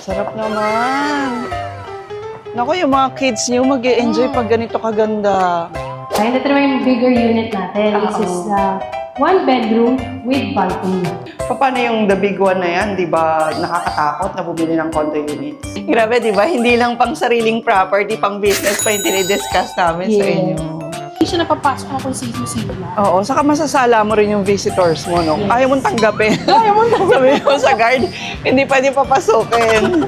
Sarap naman. Naku, yung mga kids niyo mag-e-enjoy pag ganito kaganda. Ayun, ito naman yung bigger unit natin. This is one bedroom with balcony. Paano yung the big one na yan? Di ba nakakatakot na bumili ng condo units? Grabe, di ba? Hindi lang pang sariling property, pang business pa yung dinidiscuss namin sa inyo. Hindi siya napapasok na kung sino-sino lang. Oo, saka masasala mo rin yung visitors mo, no? Ayaw mong tanggapin. Ayaw mong tanggapin. Sabi mo sa guard, hindi pwede papasukin.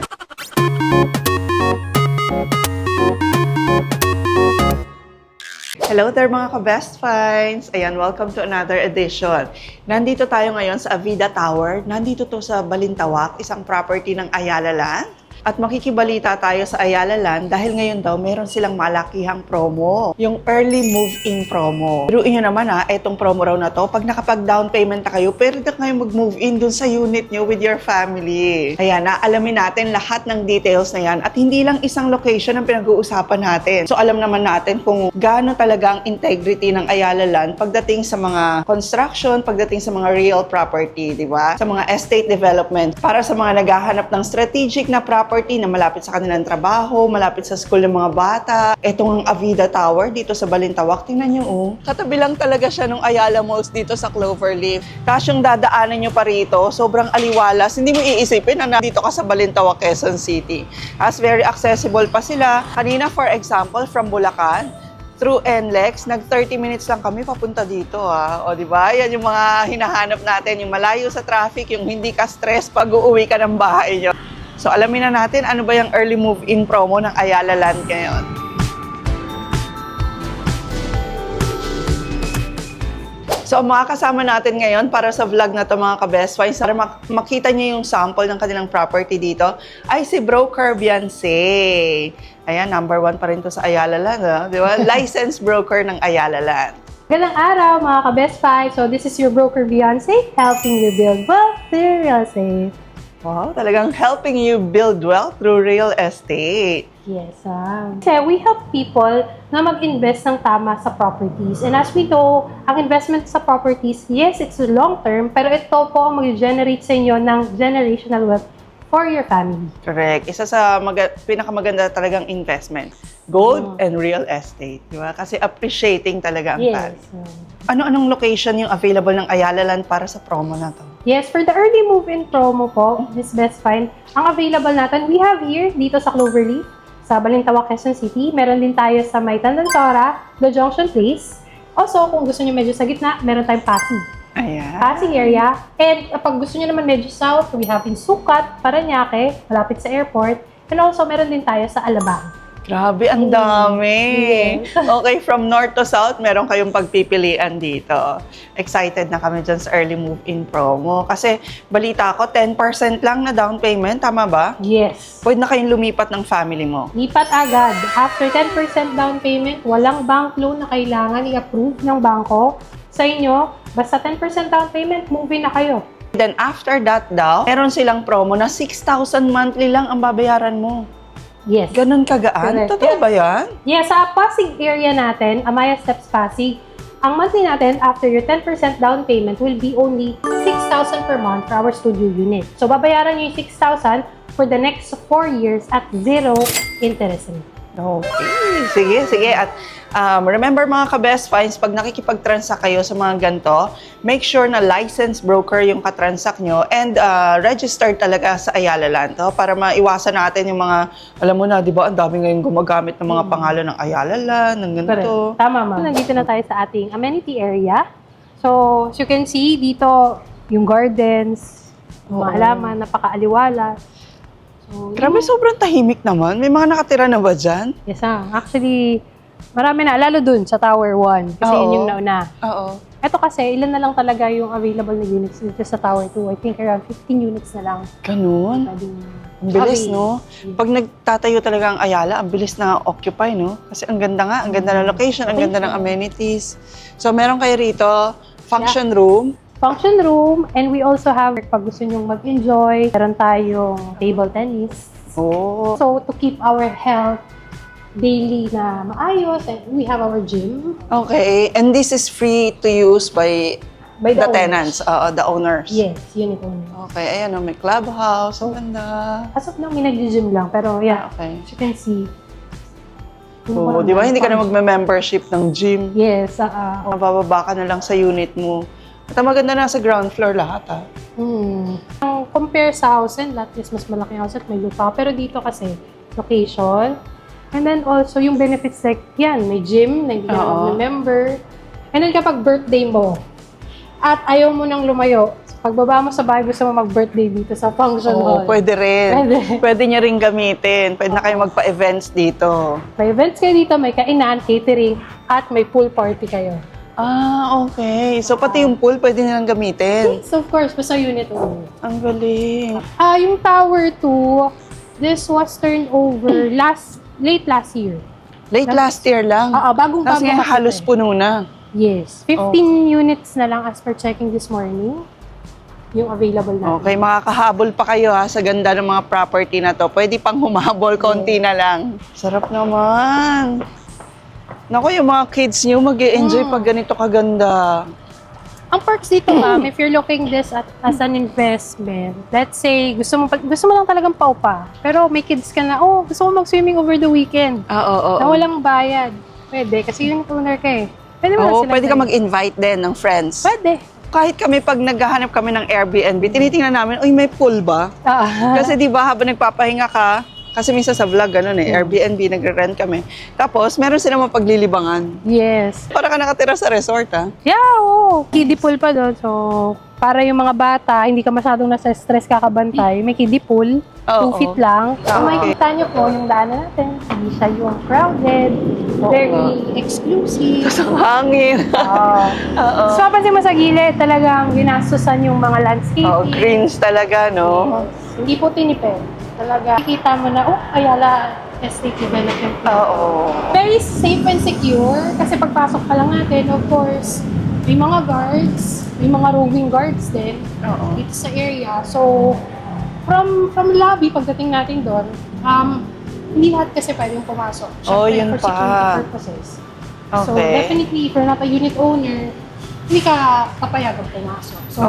Hello there mga ka-best finds! Ayan, welcome to another edition. Nandito tayo ngayon sa Avida Tower. Nandito to sa Balintawak, isang property ng Ayala Land. At makikibalita tayo sa Ayala Land dahil ngayon daw meron silang malakihang promo. Yung early move-in promo. Biruin nyo naman etong promo raw na to, pag nakapag-down payment na kayo, pwede na kayo mag-move in dun sa unit nyo with your family. Ayan, alamin natin lahat ng details na yan. At hindi lang isang location ang pinag-uusapan natin. So alam naman natin kung gaano talaga ang integrity ng Ayala Land pagdating sa mga construction, pagdating sa mga real property, di ba? Sa mga estate development. Para sa mga naghahanap ng strategic na property na malapit sa kanilang trabaho, malapit sa school ng mga bata. Etong ang Avida Tower dito sa Balintawak. Tingnan nyo, oh. Katabi lang talaga siya nung Ayala Malls dito sa Cloverleaf. Tapos yung dadaanan nyo pa rito, sobrang aliwalas. Hindi mo iisipin na nandito ka sa Balintawak, Quezon City. As very accessible pa sila. Kanina, for example, from Bulacan, through NLEX, nag 30 minutes lang kami papunta dito, O, di ba? Yan yung mga hinahanap natin, yung malayo sa traffic, yung hindi ka stress pag uuwi ka ng bahay nyo. So, alamin na natin ano ba yung early move-in promo ng Ayala Land ngayon. So, mga kasama natin ngayon para sa vlog na to mga ka-best finds, para makita niyo yung sample ng kanilang property dito, ay si Broker Beyonce. Ayan, number 1 pa rin to sa Ayala Land, di ba? Licensed broker ng Ayala Land. Magandang araw mga ka-best five. So this is your broker Beyonce, helping you build wealth through real estate. Wow, talagang helping you build wealth through real estate. Yes, kasi we help people na mag-invest ng tama sa properties. And as we know, ang investment sa properties, yes, it's long-term, pero ito po ang mag-generate sa inyo ng generational wealth for your family. Correct. Isa sa pinakamaganda talagang investment, gold and real estate. Di ba? Kasi appreciating talaga ang value. Ano-anong location yung available ng Ayala Land para sa promo na to? Yes, for the early move-in promo po, this best find, ang available natin, we have here dito sa Cloverleaf, sa Balintawak, Quezon City. Meron din tayo sa May Tandantora, The Junction Place. Also, kung gusto nyo medyo sa gitna, meron tayong Pasig. Ayan. Pasig area. And kapag gusto nyo naman medyo south, we have in Sucat, Parañaque, malapit sa airport. And also, meron din tayo sa Alabang. Grabe, ang dami. Okay, from north to south, meron kayong pagpipilian dito. Excited na kami dyan sa early move-in promo. Kasi balita ko, 10% lang na down payment. Tama ba? Yes. Pwede na kayong lumipat ng family mo. Lipat agad. After 10% down payment, walang bank loan na kailangan i-approve ng bangko sa inyo. Basta 10% down payment, move-in na kayo. Then after that daw, meron silang promo na 6,000 monthly lang ang babayaran mo. Yes. Ganun kagaan? Correct. Totoo ba yan? Yeah, sa Pasig area natin, Amaya Steps Pasig, ang monthly natin after your 10% down payment will be only 6,000 per month for our studio unit. So, babayaran nyo yung 6,000 for the next 4 years at 0 interest rate. Okay. Sige. At remember mga ka-best finds, pag nakikipag-transact kayo sa mga ganito, make sure na licensed broker yung katransact nyo and registered talaga sa Ayala Land para maiwasan natin yung mga, alam mo na, di ba, ang dami ngayon gumagamit ng mga pangalan ng Ayala Land, ng ganito. Correct. Tama, ma'am. Nandito na tayo sa ating amenity area. So, as you can see, dito yung gardens, mga halaman, napakaaliwala. So, Grabe, sobrang tahimik naman. May mga nakatira na ba dyan? Yes, actually, marami na. Lalo dun sa Tower 1. Kasi yun yung nauna. Oo. Ito kasi, ilan na lang talaga yung available na units dito sa Tower 2. I think around 15 units na lang. Ganun? Ang bilis, no? Pag nagtatayo talaga ang Ayala, ang bilis na occupy, no? Kasi ang ganda nga, ang ganda ng location, ang ganda ng amenities. So, meron kayo rito, function room. Function room, and we also have, pag gusto nyong mag-enjoy, meron tayong table tennis. Oh. So, to keep our health daily na maayos, and we have our gym. Okay, and this is free to use by by the owners. tenants, the owners. Yes, unit owner. Okay, ayan o, may clubhouse. Ang ganda. As of now, may nag-gym lang. Pero yeah, Okay. as you can see. Oo, di ba? Hindi ka na magme-membership ng gym. Yes, Mabababa ka na lang sa unit mo. At ang maganda na sa ground floor lahat, Ang compare sa house and lot is mas malaking house at may lupa. Pero dito kasi, location. And then also, yung benefits like, yan, may gym, may member. And then kapag birthday mo, at ayaw mo nang lumayo, pagbaba mo sa bahay, gusto mo mag-birthday dito sa function hall. Pwede rin. Pwede. Pwede niya rin gamitin. Pwede na kayo magpa-events dito. May events kayo dito, may kainan, catering, at may pool party kayo. Okay. So, pati yung pool, pwede nilang gamitin. Yes, of course, basta unit only. Ang galing. Yung Tower 2, this was turned over late last year. Late last year lang. Bagong-bago. Tapos ngayon halos puno na. Yes. 15 units na lang as per checking this morning. Yung available natin. Okay, makakahabol pa kayo sa ganda ng mga property na to. Pwede pang humabol, konti na lang. Sarap naman. Naku, yung mga kids nyo mag-e-enjoy pag ganito kaganda. Ang perks dito, ma'am, if you're looking this as an investment, let's say, gusto mo lang talagang paupa, pero may kids ka na, gusto mo mag-swimming over the weekend. Oo. Na walang bayad. Pwede, kasi unit owner ka eh. Pwede mo lang sila. Pwede ka mag-invite din ng friends. Pwede. Kahit kami, pag naghahanap kami ng Airbnb, tinitingnan namin, uy, may pool ba? Kasi di ba, habang nagpapahinga ka, kasi minsan sa vlog, ganun Airbnb, nagre-rent kami. Tapos, meron silang mapaglilibangan. Yes. Para ka nakatira sa resort, Yeah, oo. Kiddie pool pa doon. So, para yung mga bata, hindi ka masyadong nasa stress kakabantay, may kiddie pool. 2 feet lang. So, makikita nyo po yung daanan natin. Hindi siya yung crowded. Very exclusive. Sa hangin. So, mapansin mo sa gilid, talagang ginastusan yung mga landscaping. Greens talaga, no? Hindi po tinipid. Talaga, makikita mo na, Ayala Estate Development. Very safe and secure kasi pagpasok pa lang natin, of course, may mga guards, may mga roving guards din dito sa area. So, from lobby, pagdating natin doon, hindi lahat kasi pwedeng pumasok. Syempre, yun for pa. security purposes. So, Okay. definitely, if you're not a unit owner, hindi ka papayagang pumasok. So,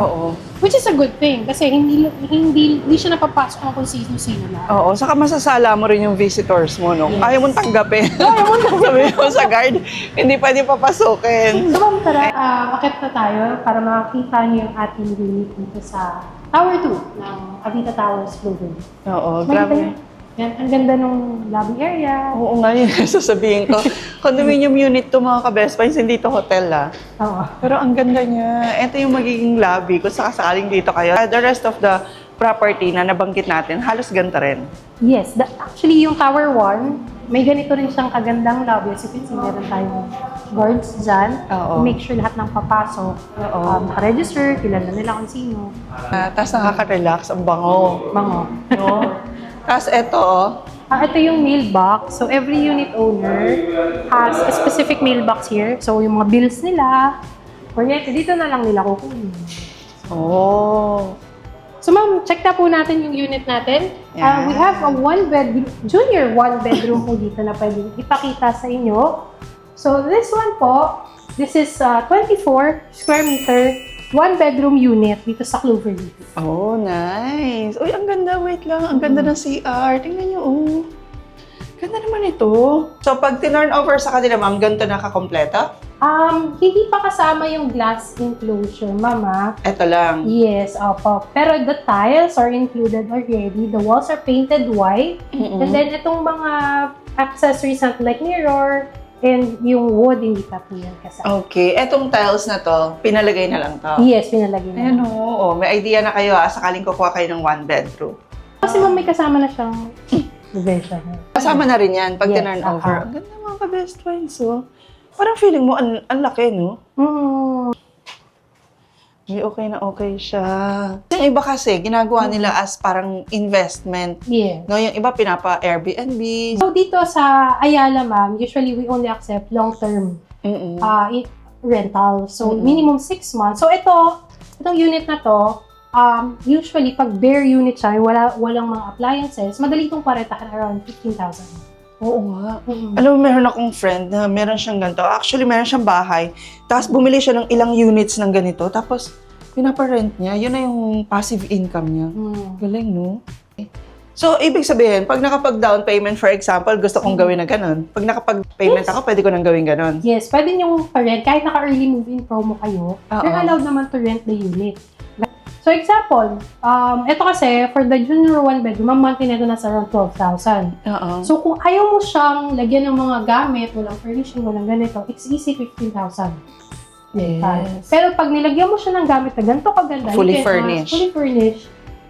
which is a good thing kasi hindi siya napapasok ng kung sino-sino na. Saka masasala mo rin yung visitors mo, no? Ayaw mong tanggapin. Sabi mo sa guard, hindi pwede papasukin. So, ma'am, tara, akit na tayo para makakita niyo yung ating unit dito sa Tower 2 ng Avita Towers Global. Grabe. Yan, ang ganda nung lobby area. Oo nga yun, sasabihin ko. Condominium unit to mga ka-best friends, hindi to hotel Pero ang ganda niya. Ito yung magiging lobby kung sakasakaling dito kayo. The rest of the property na nabanggit natin, halos ganda rin. Yes, actually yung Tower 1, may ganito rin siyang kagandang lobby. As you can see, meron tayong guards dyan. Make sure lahat ng papasok. Naka-register, kilala nila kung sino. Tapos nakaka-relax, ang bango. Bango. No? Tapos ito, ito yung mailbox. So, every unit owner has a specific mailbox here. So, yung mga bills nila, kunyari, dito na lang nila kukunin. So, ma'am, check na po natin yung unit natin. We have a junior one bedroom po dito na pwedeng ipakita sa inyo. So, this one po, this is 24 square meter, 1 bedroom unit dito sa Cloverleaf. Nice. Uy, ang ganda. Wait lang. Ang ganda ng CR. Tingnan nyo, Ganda naman ito. So, pag tinurn over sa kanila, ma'am, ganito nakakompleta? Hindi pa kasama yung glass enclosure, mama. Ito lang. Yes, opo. Pero the tiles are included already. The walls are painted white. And then, itong mga accessories like mirror, and yung wood, hindi pa po yan kasama. Okay. Etong tiles na to, pinalagay na lang to? Yes, pinalagay na. Ayan may idea na kayo sakaling kukuha kayo ng 1 bedroom. Kasi ma'am, may kasama na siyang division. Kasama na rin yan pag tinurn Yes, over. Ang ganda mga ka-best friends, Parang feeling mo, ang laki, no? May okay siya. Yung iba kasi, ginagawa nila as parang investment. Yes. No, yung iba pinapa-Airbnb. So, dito sa Ayala, ma'am, usually we only accept long-term rental. So, minimum 6 months. So, itong unit na to, usually, pag bare unit siya, walang mga appliances, madali itong paretahan around 15,000. Oo nga. Mm. Alam mo, meron akong friend na meron siyang ganito. Actually, meron siyang bahay. Tapos bumili siya ng ilang units ng ganito. Tapos pinaparent niya. Yun na yung passive income niya. Galing, no? So, ibig sabihin, pag nakapag-down payment, for example, gusto kong gawin na ganun. Pag nakapag-payment ako, pwede ko nang gawin ganun. Yes, pwede nyo pa-rent. Kahit naka-early move-in promo kayo, Oo. you're allowed naman to rent the unit. So, example, ito kasi, for the junior one bedroom, ang monthly nito nasa around 12,000. Oo. So, kung ayaw mo siyang lagyan ng mga gamit, walang furnishing, walang ganito, it's easy 15,000. Yes. Pero pag nilagyan mo siya ng gamit na ganito kaganda, Fully you can, furnished. fully furnished,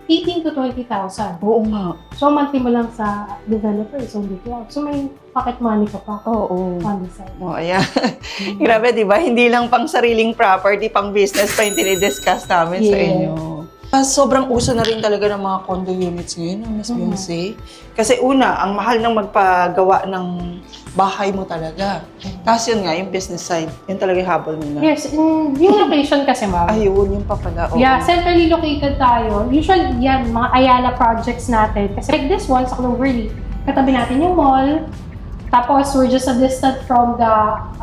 18 to 20,000. Oo nga. So, monthly mo lang sa developer is only 12. So, may pocket money ka pa Oo. on the side. Oh, ayan. Grabe, di ba? Hindi lang pang sariling property, pang business pa yung dinidiscuss namin sa Yeah. inyo. Sobrang uso na rin talaga ng mga condo units ngayon, no, Miss Beyonce. Kasi una, ang mahal ng magpagawa ng bahay mo talaga. Tapos yun nga, yung business side, yun talaga yung habol nila. Yes, yung location kasi, ma'am. Ayun, yung pa pala. Oo. Yeah, centrally located tayo. Usually, yan, mga Ayala projects natin. Kasi like this one, sa Cloverleaf, katabi natin yung mall. Tapos, we're just a distance from the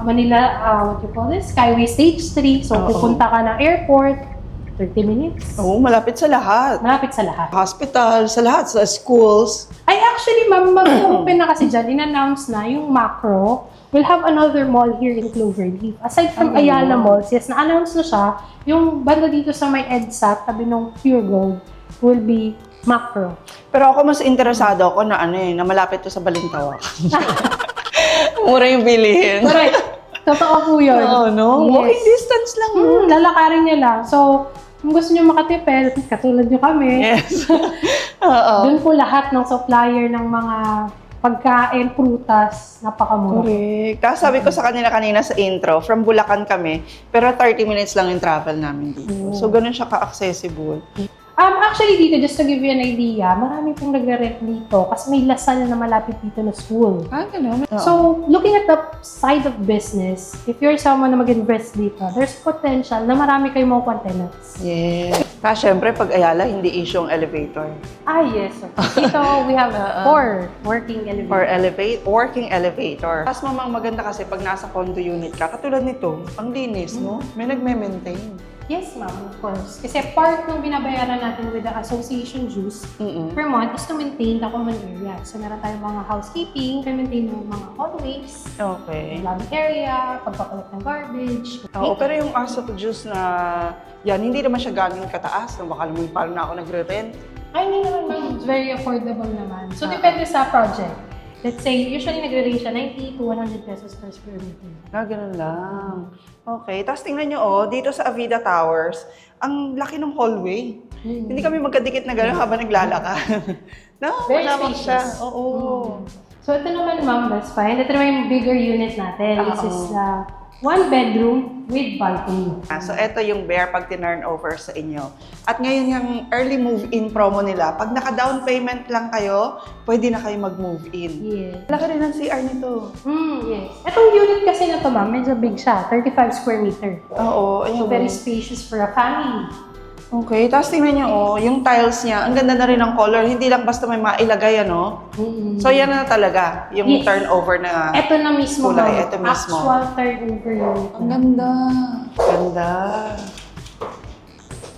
Manila, what you call this? Skyway Stage 3. So, Oo. pupunta ka ng airport, 30 minutes. Oo, malapit sa lahat. Malapit sa lahat. Hospital, sa lahat, sa schools. Ay, actually, ma'am, mag-open na kasi dyan. In-announce na yung Macro will have another mall here in Cloverleaf. Aside from Ano Ayala yun? Malls, yes, na-announce na siya. Yung banda dito sa may EDSA, tabi ng Pure Gold, will be Macro. Pero ako mas interesado ako na na malapit to sa Balintawak. Mura yung bilihin. Correct. Totoo po yun. Oo, no? Yes. Walking distance lang. Lalakarin niya lang. So, kung gusto niyo makatipid, katulad niyo kami, Yes. Oo. doon po lahat ng supplier ng mga pagkain, prutas, napakamura. Correct. Tapos sabi ko sa kanila kanina sa intro, from Bulacan kami, pero 30 minutes lang yung travel namin dito. So, ganun siya ka-accessible. Actually dito, just to give you an idea, marami pong nagre-rent dito kasi may Lasal na malapit dito na school. Ganun. So, looking at the side of business, if you're someone na mag-invest dito, there's potential na marami kayong makukuha tenants. Yeah. Tapos syempre, pag Ayala, hindi issue ang elevator. Yes. Dito, we have 4 working elevators. Working elevator. Tapos mamang maganda kasi pag nasa condo unit ka, katulad nito, ang linis, no? May nagme-maintain. Yes, ma'am, of course. Kasi part ng binabayaran natin with the association dues per month is to maintain the common area. So, meron tayong mga housekeeping, to maintain yung mga hallways, Okay. yung lobby area, pagpapalit ng garbage. Oo, pero yung aso juice na yan, hindi naman siya ganun kataas. No? Baka naman parang na ako nagre-rent. Ay, hindi naman, ma'am. It's very affordable naman. So, depende sa project. Let's say, usually nagre-range siya 90 to 100 pesos per square meter. Ganun lang. Okay. Tapos tingnan nyo, dito sa Avida Towers, ang laki ng hallway. Hindi kami magkadikit na gano'n habang naglalakad. No, Very malawak siya. spacious. Oo. So, ito naman, ma'am, that's fine. Ito naman yung bigger unit natin. This is 1 bedroom with balcony. So, ito yung bear pag tinurn over sa inyo. At ngayon yung early move-in promo nila, pag naka-down payment lang kayo, pwede na kayo mag-move in. Yes. Laki rin ang CR nito. Yes. Itong unit kasi na to, ma'am, medyo big siya. 35 square meter. Oo, So, ayun. very spacious for a family. Okay, tapos tingnan nyo, yung tiles niya, ang ganda na rin ng color. Hindi lang basta may mailagay, ano? So, yan na talaga, yung Yes. turnover na... Ito na mismo, Kulay, ma'am. ito mismo. Actual turnover unit. Ang ganda. Ganda.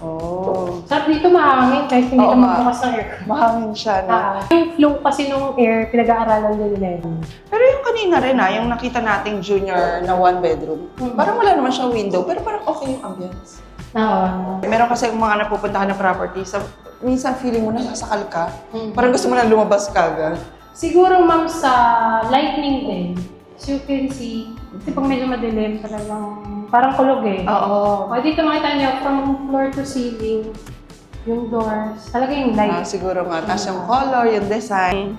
Oh. Sarap dito mahangin kahit hindi Oo ka nga. magbukas ng aircon. Mahangin siya, no? Yung flow kasi nung air, pinag-aaralan din nila yun. Pero yung kanina rin, yung nakita nating junior na 1 bedroom, parang wala naman siyang window, pero parang okay yung ambience. Oo. Meron kasi mga napupuntahan na property, minsan feeling mo na nasakal ka. Parang gusto mo na lumabas ka agad. Siguro, ma'am, sa lightning din, as you can see, kasi pag medyo madilim, talagang parang kulog eh. Oo. O, dito makita niyo, from floor to ceiling, yung doors, talaga yung light. Siguro nga. Tapos yung color, yung design.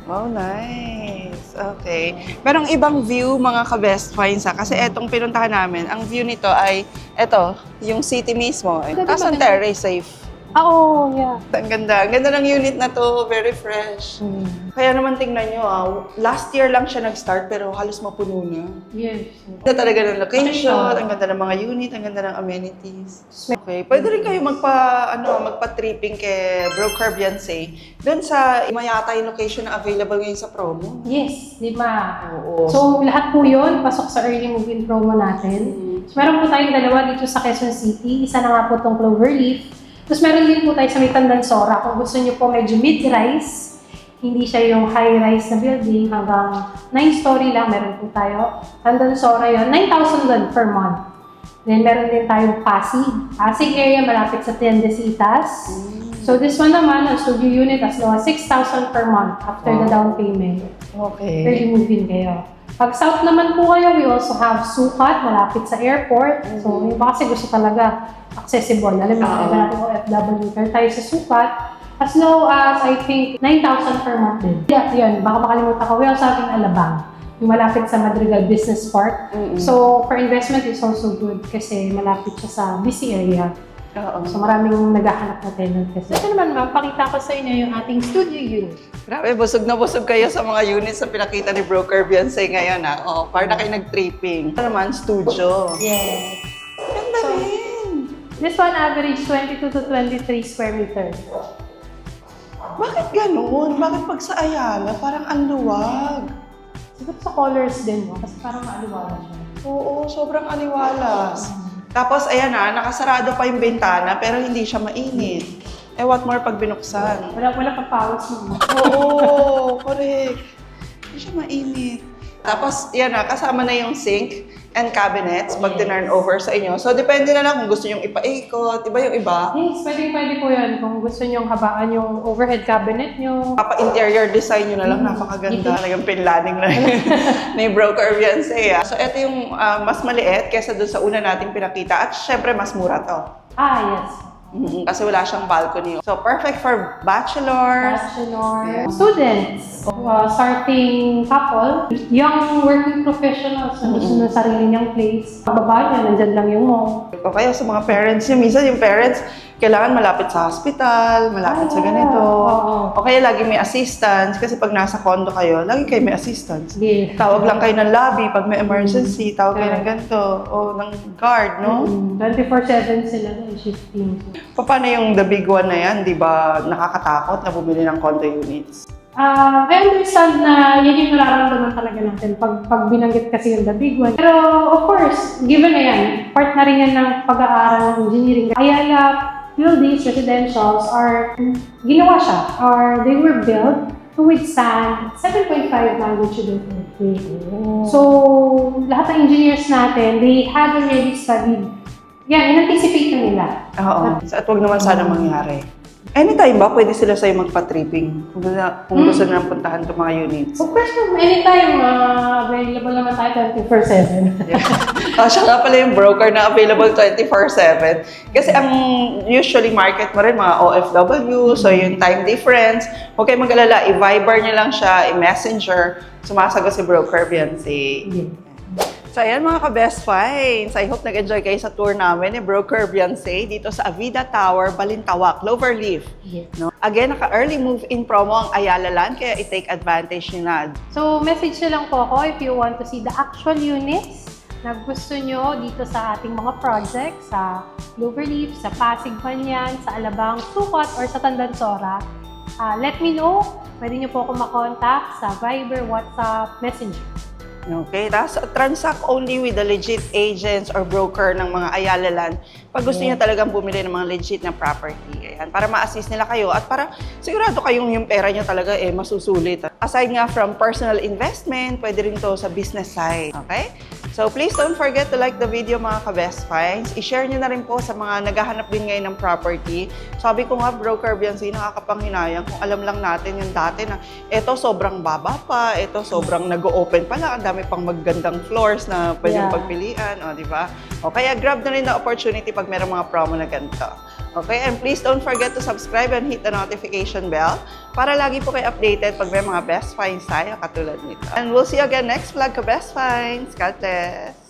Wow, nice. Okay. Merong ibang view, mga ka-best finds kasi etong pinuntahan namin, ang view nito ay, eto, yung city mismo. Tapos ang terrace safe. Oo, yeah. Ang ganda. Ang ganda ng unit na to. Very fresh. Kaya naman tingnan nyo, last year lang siya nag-start pero halos mapuno na. Yes. Ang ganda talaga ng location, Okay. ang ganda ng mga unit, ang ganda ng amenities. Okay. Pwede rin kayo magpa-tripping kay Broker Beyonce. Doon sa Imayatay location na available ngayon sa promo. Yes, 5. Oo. So, lahat po yun, pasok sa early move-in promo natin. So, meron po tayong dalawa dito sa Quezon City. Isa na nga po itong Cloverleaf. Tapos meron din po tayo sa may Tandansora. Kung gusto niyo po medyo mid-rise, hindi siya yung high-rise na building, hanggang 9-story lang meron po tayo. Tandansora yun, 9,000 doon per month. Then meron din tayong Pasig. Pasig area, malapit sa Tiendesitas. So this one naman, ang studio unit, as low as 6,000 per month after the down payment. Okay. Early move-in kayo. Pag south naman po kayo, we also have Sukat, malapit sa airport. So, yung ba kasi gusto talaga accessible. Alam mo, iba natin OFW. Pero tayo sa Sukat, as low as, I think, 9,000 per month din. Yeah, yun. Baka makalimutan ko. We also have in Alabang, yung malapit sa Madrigal Business Park. So, for investment, it's also good kasi malapit siya sa busy area. So, maraming naghahanap na tenant kasi. Ito naman, ma'am, pakita ko sa inyo yung ating studio unit. Grabe, busog na busog kayo sa mga units na pinakita ni Broker Beyonce ngayon, ha? Oh, para na kayo nag-tripping. Ito naman, studio. Yes. Ganda rin. This one average 22 to 23 square meter. Bakit ganun? Bakit pag sa Ayala, parang ang luwag? Siguro sa colors din, no? Kasi parang maaliwala siya. Oo, sobrang aliwalas. Tapos, ayan na, nakasarado pa yung bintana, pero hindi siya mainit. Eh, what more pag binuksan? Wala pa pawis mo. Oo, correct. Hindi siya mainit. Tapos, yan na, kasama na yung sink and cabinets pag tinurn over sa inyo. So, depende na lang kung gusto nyong ipaikot. Diba yung iba? Yes, pwede po yan. Kung gusto nyong habaan yung overhead cabinet nyo. Papa-interior design nyo na lang, napakaganda. Talagang pinlaning na ni Broker Beyonce. So, ito yung mas maliit kesa dun sa una nating pinakita. At syempre, mas mura to. Yes. Kasi wala siyang balcony. So, perfect for bachelors. Bachelor. Students. Starting couple. Young working professionals na gusto ng sarili niyang place. Baba niya, nandyan lang yung mall. O kaya sa mga parents niyo, minsan yung parents, kailangan malapit sa hospital, malapit sa ganito. O kaya lagi may assistance, kasi pag nasa condo kayo, lagi kayo may assistance. Yeah. Tawag lang kayo ng lobby pag may emergency, tawag kayo ng ganito, o ng guard, no? 24/7 sila na shifting. Paano yung the big one na yan, di ba nakakatakot na bumili ng condo units? I understand na yan yung nararamdaman talaga natin pag binanggit kasi yung the big one. Pero of course, given na yan, part na rin yan ng pag-aaral ng engineering. Ayala buildings, residentials, ginawa siya, or they were built to withstand 7.5 magnitude of earthquake. So, lahat ng engineers natin, they had already studied. Yan, in-anticipate na nila. Oo. At huwag naman sana mangyari. Anytime ba pwede sila sa'yo magpa-tripping? Kung gusto na puntahan itong mga units? Of course, anytime, available naman tayo 24/7. Siya nga pala yung broker na available 24/7. Kasi ang usually market mo rin mga OFW, so yung time difference, huwag kayong mag-alala, i-Viber niya lang siya, i-Messenger, sumasagot si Broker Beyonce. So ayan mga ka-best finds, I hope nag-enjoy kayo sa tour namin ni Broker Beyonce dito sa Avida Tower, Balintawak, Cloverleaf. Yes. No? Again, naka-early move-in promo ang Ayala Land, kaya i-take advantage nyo na. So, message nyo lang po ako if you want to see the actual units na gusto nyo dito sa ating mga projects, sa Cloverleaf, sa Pasig Banyan, sa Alabang, Sukat, or sa Tandansora. Let me know. Pwede nyo po ako makontak sa Viber, WhatsApp, Messenger. Okay, tapos transact only with the legit agents or broker ng mga Ayala Land pag gusto niya talagang bumili ng mga legit na property. Ayan, para ma-assist nila kayo at para sigurado kayong yung pera niyo talaga masusulit. Aside nga from personal investment, pwede rin to sa business side. Okay? So please don't forget to like the video mga ka-best finds. I-share niyo na rin po sa mga naghahanap din ngayon ng property. Sabi ko nga, Broker Beyonce, nakakapanghinayang kung alam lang natin yung dati na eto sobrang baba pa, eto sobrang nag-open pa lang, ang dami pang magandang floors na pwedeng pagpilian, o di ba? O kaya grab na rin na opportunity pag merong mga promo na ganito. Okay, and please don't forget to subscribe and hit the notification bell para lagi po kayo updated pag may mga best finds tayo katulad nito. And we'll see you again next vlog ka Best Finds. God bless!